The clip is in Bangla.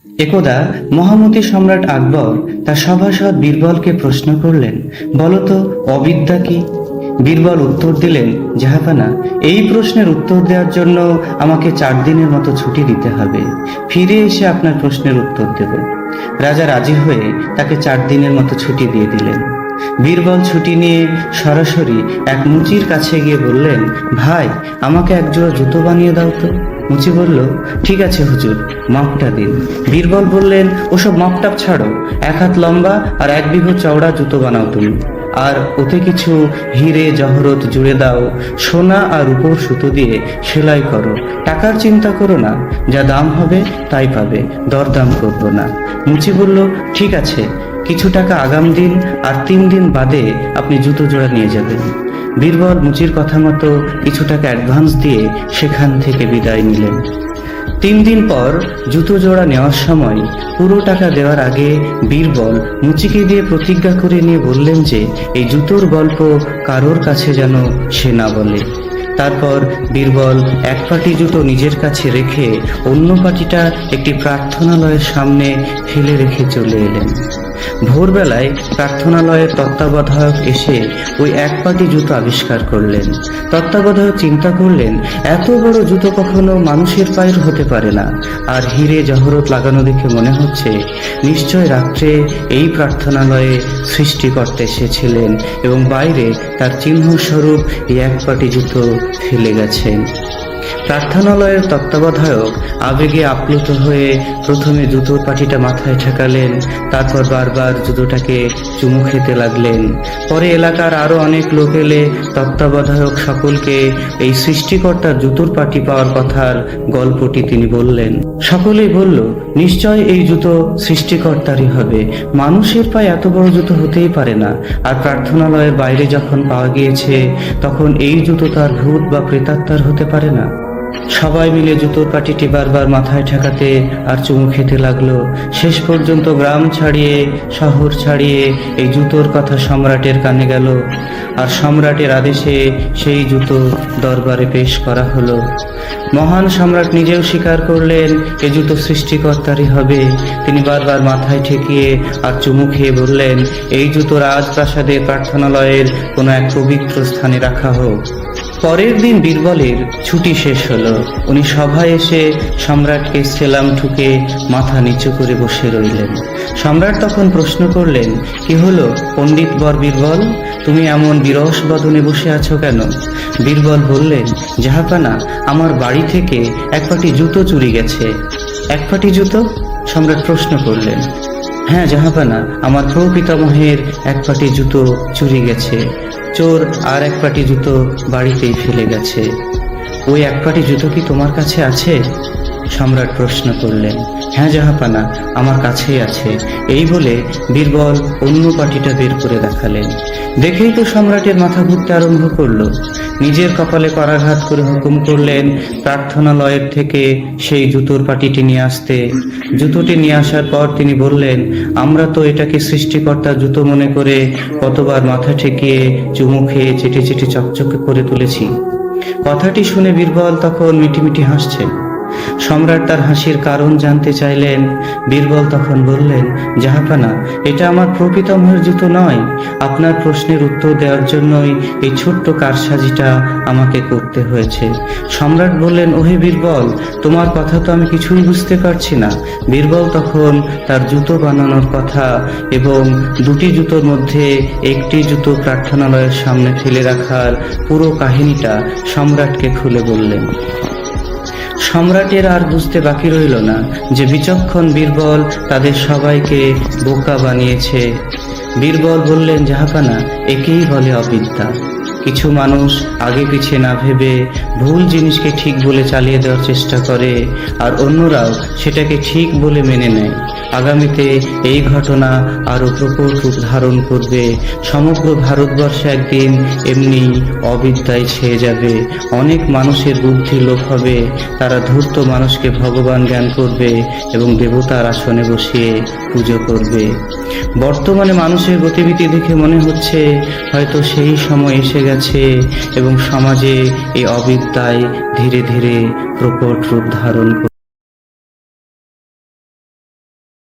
একদা মহামতি সম্রাট আকবর তার সভাসদ বীরবলকে প্রশ্ন করলেন, বলতো অবিদ্যা কি? বীরবল উত্তর দিলেন, জাহাপানা, এই প্রশ্নের উত্তর দেওয়ার জন্য আমাকে 4 দিনের মতো ছুটি দিতে হবে। ফিরে এসে আপনার প্রশ্নের উত্তর দেব। রাজা রাজি হয়ে তাকে 4 দিনের মতো ছুটি দিয়ে দিলেন। বীরবল ছুটি নিয়ে সরাসরি এক মুচির কাছে গিয়ে বললেন, ভাই, আমাকে এক জোড়া জুতো বানিয়ে দাও তো। মুচি বলল, ঠিক আছে হুজুর, মাপটা দিন। বীরবল বললেন, ওসব মাপটাপ ছাড়ো, 1 হাত লম্বা আর 1 বিঘা চওড়া জুতো বানাও তুমি, আর ওতে কিছু হিরে জহরত জুড়ে দাও, সোনা আর রূপোর সুতো দিয়ে সেলাই করো। টাকার চিন্তা করো না, যা দাম হবে তাই পাবে, দরদাম করবো না। মুচি বলল, ঠিক আছে, কিছু টাকা আগাম দিন, আর 3 দিন বাদে আপনি জুতো জোড়া নিয়ে যাবেন। বীরবল মুচির কথা মতো কিছু টাকা অ্যাডভান্স দিয়ে সেখান থেকে বিদায় নিলেন। 3 দিন পর জুতো জোড়া নেওয়ার সময় পুরো টাকা দেওয়ার আগে বীরবল মুচিকে দিয়ে প্রতিজ্ঞা করে নিয়ে বললেন যে এই জুতোর গল্প কারোর কাছে যেন সে না বলে। তারপর বীরবল 1 পাটি জুতো নিজের কাছে রেখে অন্য পাটিটা একটি প্রার্থনালয়ের সামনে ফেলে রেখে চলে এলেন। ভোরবেলায় প্রার্থনালয়ের তত্ত্বাবধায়ক এসে ওই 1 পাটি জুতো আবিষ্কার করলেন। তত্ত্বাবধায়ক চিন্তা করলেন, এত বড় জুতো কখনো মানুষের পায়ের হতে পারে না, আর হিরে জহরত লাগানো দেখে মনে হচ্ছে নিশ্চয় রাত্রে এই প্রার্থনালয়ে সৃষ্টিকর্তা এসেছিলেন এবং বাইরে তার চিহ্ন স্বরূপ এই 1 পাটি জুতো ফেলে গেছেন। প্রার্থনালয়ের তত্ত্বাবধায়ক আবেগে আপ্লুত হয়ে প্রথমে জুতোর পাটিটা মাথায় ঠেকালেন, তারপর বারবার জুতোটাকে চুমু খেতে লাগলেন। পরে এলাকার আরো অনেক লোক এলে তত্ত্বাবধায়ক সকলকে এই সৃষ্টিকর্তার জুতোর পাটি পাওয়ার কথার গল্পটি তিনি বললেন। সকলেই বলল, নিশ্চয় এই জুতো সৃষ্টিকর্তারই হবে, মানুষের পায়ে এত বড় জুতো হতেই পারে না। আর প্রার্থনালয়ের বাইরে যখন পাওয়া গিয়েছে, তখন এই জুতো তার ভূত বা প্রেতাত্মার হতে পারে না। সবাই মিলে জুতোর পাটিটি বারবার মাথায় ঠেকাতে আর চুমু খেতে লাগলো। শেষ পর্যন্ত গ্রাম ছাড়িয়ে শহর ছাড়িয়ে এই জুতোর কথা সম্রাটের কানে গেল, আর সম্রাটের আদেশে সেই জুতো দরবারে পেশ করা হলো। মহান সম্রাট নিজেও স্বীকার করলেন এ জুতো সৃষ্টিকর্তারই হবে। তিনি বারবার মাথায় ঠেকিয়ে আর চুমু খেয়ে বললেন, এই জুতো রাজপ্রাসাদের প্রার্থনালয়ের কোনো এক পবিত্র স্থানে রাখা হোক। পরের দিন বীরবলের ছুটি শেষ হলো। উনি সভায় এসে সম্রাটকে সেলাম ঠুকে মাথা নিচু করে বসে রইলেন। সম্রাট তখন প্রশ্ন করলেন, কি হলো পণ্ডিত বর বীরবল, তুমি এমন বিরস বদনে বসে আছো কেন? বীরবল বললেন, জাহাপানা, আমার বাড়ি থেকে 1 পাটি জুতো চুরি গেছে। 1 পাটি জুতো? সম্রাট প্রশ্ন করলেন। হ্যাঁ জাহাপানা, আমার প্রপিতামহের 1 পাটি জুতো চুরি গেছে। চোর আর 1 পাটি জুতো বাড়িতেই ফেলে গেছে। ওই 1 পাটি জুতো কি তোমার কাছে আছে? সম্রাট প্রশ্ন করলেন। হ্যাঁ জাহাপানা, আমার কাছেই আছে। এই বলে বীরবল অন্য পাটিটা বের করে দেখালেন। দেখেই তো সম্রাটের মাথা ঘুরতে আরম্ভ করলো। নিজের কপালে করাঘাত করে হুকুম করলেন প্রার্থনালয়ের থেকে সেই জুতোর পাটিটি নিয়ে আসতে। জুতোটি নিয়ে আসার পর তিনি বললেন, আমরা তো এটাকে সৃষ্টিকর্তার জুতো মনে করে কতবার মাথা ঠেকিয়ে চুমু খেয়ে চেটে চেটে চকচকে করে তুলেছি। কথাটি শুনে বীরবল তখন মিটিমিটি হাসছেন। সম্রাট তার হাসির কারণ জানতে চাইলেন। বীরবল তখন বললেন, জাহাপানা, এটা আমার প্রপিতামহের জুতো নয়। আপনার প্রশ্নের উত্তর দেওয়ার জন্যই এই ছোট্ট কারসাজিটা আমাকে করতে হয়েছে। সম্রাট বললেন, ওহে বীরবল, তোমার কথা তো আমি কিছুই বুঝতে পারছি না। বীরবল তখন তার জুতো বানানোর কথা এবং 2টি জুতোর মধ্যে একটি জুতো প্রার্থনালয়ের সামনে ফেলে রাখার পুরো কাহিনীটা সম্রাটকে খুলে বললেন। সম্রাটের আর বুঝতে বাকি রইল না যে বিচক্ষণ বীরবল তাদের সবাইকে বোকা বানিয়েছে। বীরবল বললেন, জাহাপানা, একেই বলে অবিদ্যা। কিছু মানুষ আগে পিছে না ভেবে ভুল জিনিসকে ঠিক বলে চালিয়ে দেওয়ার চেষ্টা করে, আর অন্যরাও সেটাকে ঠিক বলে মেনে নেয়। আগামীতে এই ঘটনা আরো প্রকট রূপ ধারণ করবে। সমগ্র ভারতবর্ষে একদিন এমনি অবিদ্যায় ছেয়ে যাবে। অনেক মানুষের বুদ্ধি লোপ হবে। তারা ধূর্ত মানুষকে ভগবান জ্ঞান করবে এবং দেবতার আসনে বসিয়ে পুজো করবে। বর্তমানে মানুষের গতিবিধি দেখে মনে হচ্ছে হয়তো সেই সময় এসে গেছে এবং সমাজে এই অবিদ্যায় ধীরে ধীরে প্রকট রূপ ধারণ করবে।